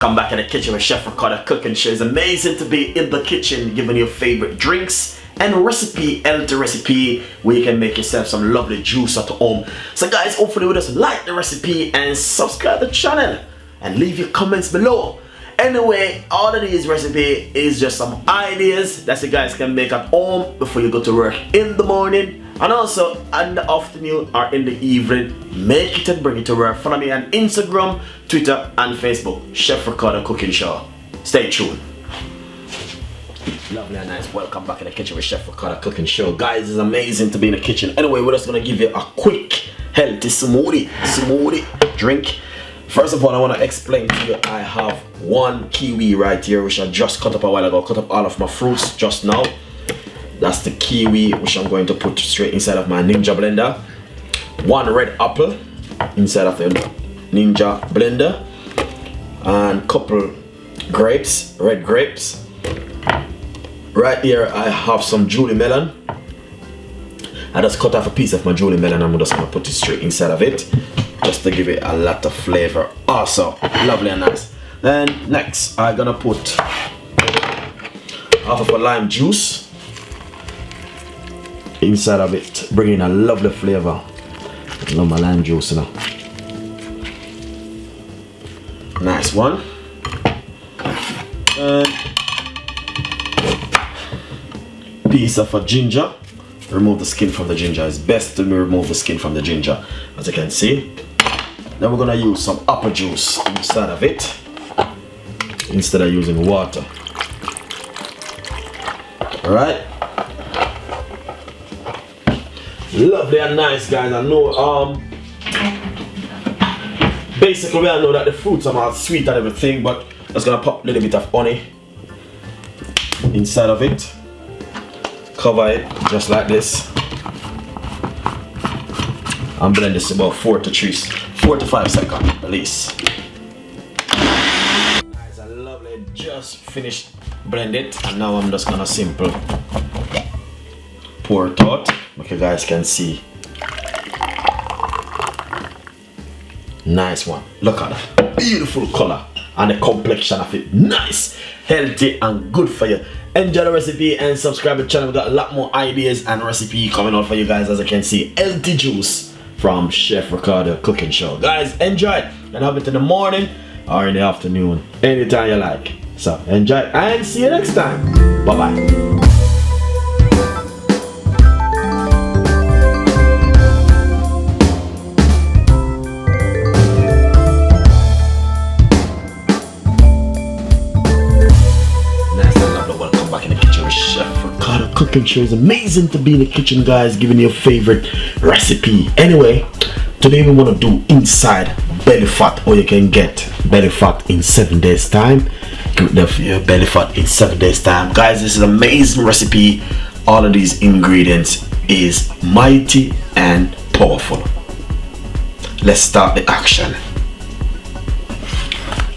Come back in the kitchen with Chef Ricardo cooking show. It's amazing to be in the kitchen giving you favorite drinks and healthy recipe where you can make yourself some lovely juice at home. So guys, hopefully you just like the recipe and subscribe to the channel and leave your comments below. Anyway, all of these recipe is just some ideas that you guys can make at home before you go to work in the morning and also in the afternoon or in the evening. Make it and bring it to work. Follow me on Instagram, Twitter and Facebook, Chef Ricardo Cooking Show. Stay tuned. Lovely and nice. Welcome back in the kitchen with Chef Ricardo Cooking Show. Guys, it's amazing to be in the kitchen. Anyway, we're just gonna give you a quick healthy smoothie drink. First of all, I want to explain to you, I have one kiwi right here which I just cut up a while ago. Cut up all of my fruits just now. That's the kiwi which I'm going to put straight inside of my Ninja blender. One red apple inside of the Ninja blender. And couple grapes, red grapes. Right here I have some Julie melon. I just cut off a piece of my Julie melon. I'm just going to put it straight inside of it, just to give it a lot of flavor. Also, lovely and nice. Then next, I'm gonna put half of a lime juice inside of it, bringing a lovely flavor. I love my lime juice now. Nice one. And piece of a ginger. Remove the skin from the ginger. It's best to remove the skin from the ginger, as you can see. Then we're gonna use some apple juice inside of it, instead of using water. Alright. Lovely and nice, guys. I know basically I know that the fruits are all sweet and everything, but I'm just gonna pop a little bit of honey inside of it. Cover it just like this and blend this about 4 to 5 seconds at least. Guys, I lovely just finished blend it, and now I'm just gonna simple pour it out, like you guys can see. Nice one. Look at that beautiful color and the complexion of it. Nice, healthy and good for you. Enjoy the recipe and subscribe to the channel. We got a lot more ideas and recipe coming out for you guys. As you can see, healthy juice from Chef Ricardo Cooking Show. Guys, enjoy it and have it in the morning or in the afternoon, anytime you like. So enjoy and see you next time. Bye bye. Chef Ricardo Cooking Show. Is amazing to be in the kitchen, guys, giving you a favorite recipe. Anyway, today we want to do inside belly fat, or you can get belly fat in 7 days time. Get your belly fat in 7 days time, guys. This is an amazing recipe. All of these ingredients is mighty and powerful. Let's start the action.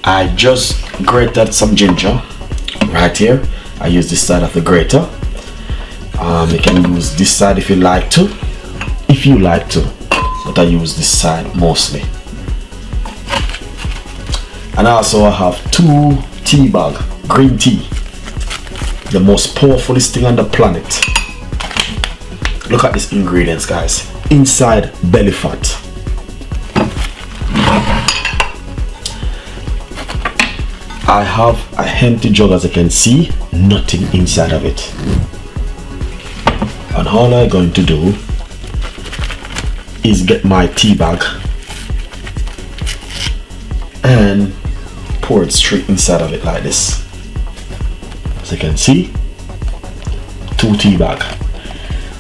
I just grated some ginger right here. I use this side of the grater. You can use this side if you like to, but I use this side mostly. And also I have 2 tea bag green tea, the most powerful thing on the planet. Look at these ingredients, guys. Inside belly fat. I have a empty jug, as you can see, nothing inside of it. And all I'm going to do is get my tea bag and pour it straight inside of it like this. As you can see, 2 tea bag.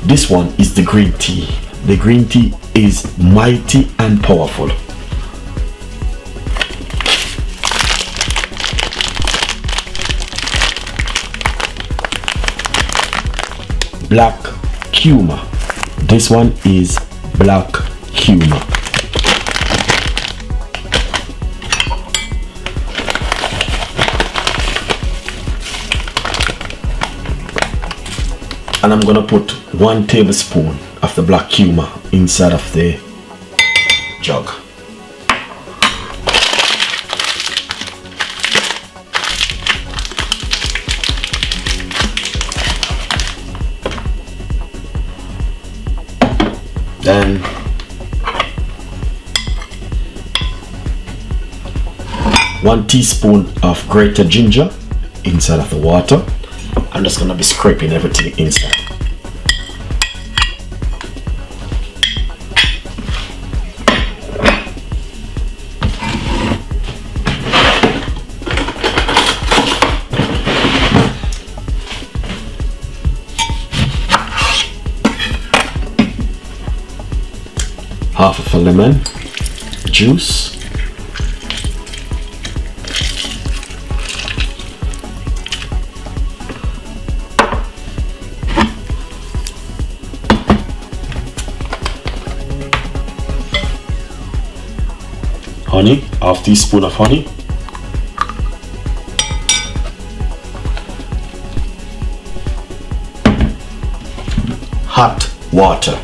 This one is the green tea. The green tea is mighty and powerful. Black cumin. This one is black cumin. And I'm gonna put 1 tablespoon of the black cumin inside of the jug. Then 1 teaspoon of grated ginger inside of the water. I'm just gonna be scraping everything inside. Half of a lemon juice. Honey, half teaspoon of honey. Hot water.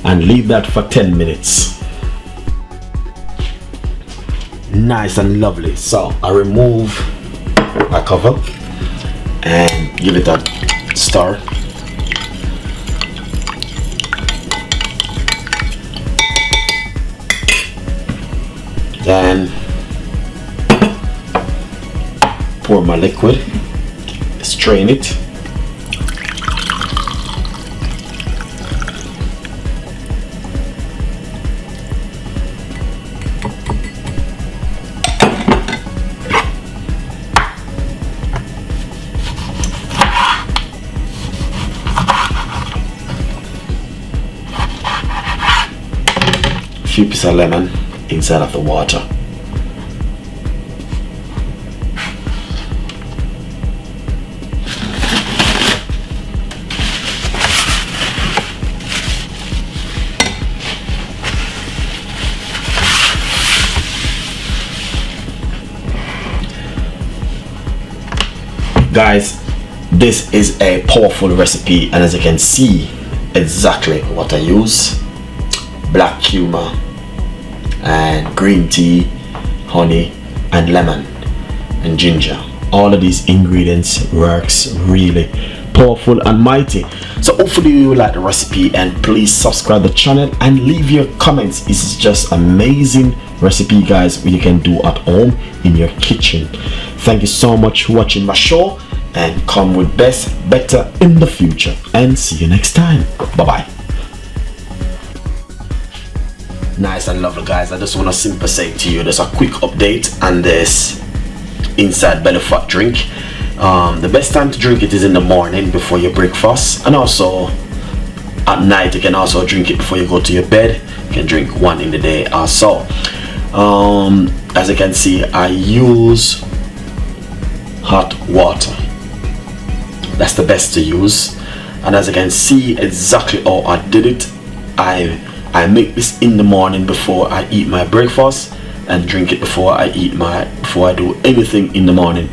And leave that for 10 minutes. Nice and lovely. So I remove my cover and give it a stir. Then pour my liquid, strain it. Few pieces of lemon inside of the water. Guys, this is a powerful recipe, and as you can see exactly what I use: black cumin and green tea, honey and lemon and ginger. All of these ingredients works really powerful and mighty. So hopefully you will like the recipe, and please subscribe the channel and leave your comments. This is just amazing recipe, guys, what you can do at home in your kitchen. Thank you so much for watching my show, and come with better in the future, and see you next time. Bye bye. Nice and lovely, guys. I just want to simply say to you, there's a quick update on this inside belly fat drink. The best time to drink it is in the morning before your breakfast, and also at night. You can also drink it before you go to your bed. You can drink one in the day also. As you can see, I use hot water. That's the best to use, and as you can see exactly how I did it, I make this in the morning before I eat my breakfast, and drink it before I do anything in the morning.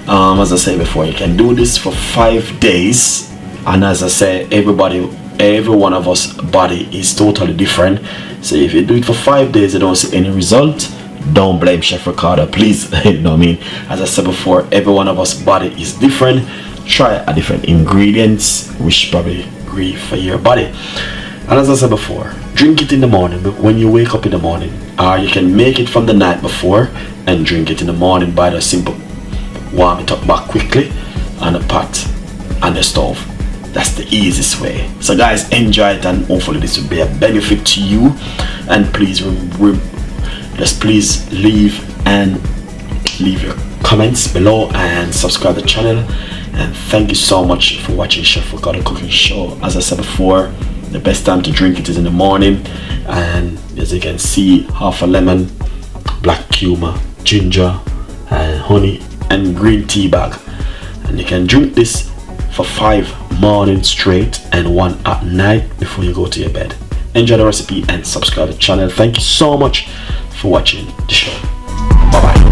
As I said before, you can do this for 5 days, and as I said, every one of us body is totally different. So if you do it for 5 days and don't see any result, don't blame Chef Ricardo, please. You know what I mean? As I said before, every one of us body is different. Try a different ingredients which probably agree for your body. And as I said before, drink it in the morning when you wake up in the morning, or you can make it from the night before and drink it in the morning by the simple warm it up back quickly on the pot and the stove. That's the easiest way. So guys, enjoy it, and hopefully this will be a benefit to you. And please please leave your comments below and subscribe to the channel. And thank you so much for watching Chef Ricardo Cooking Show. As I said before, the best time to drink it is in the morning, and as you can see, half a lemon, black cumin, ginger and honey and green tea bag, and you can drink this for 5 mornings straight and 1 at night before you go to your bed. enjoy the recipe and subscribe to the channel. Thank you so much for watching the show. Bye bye.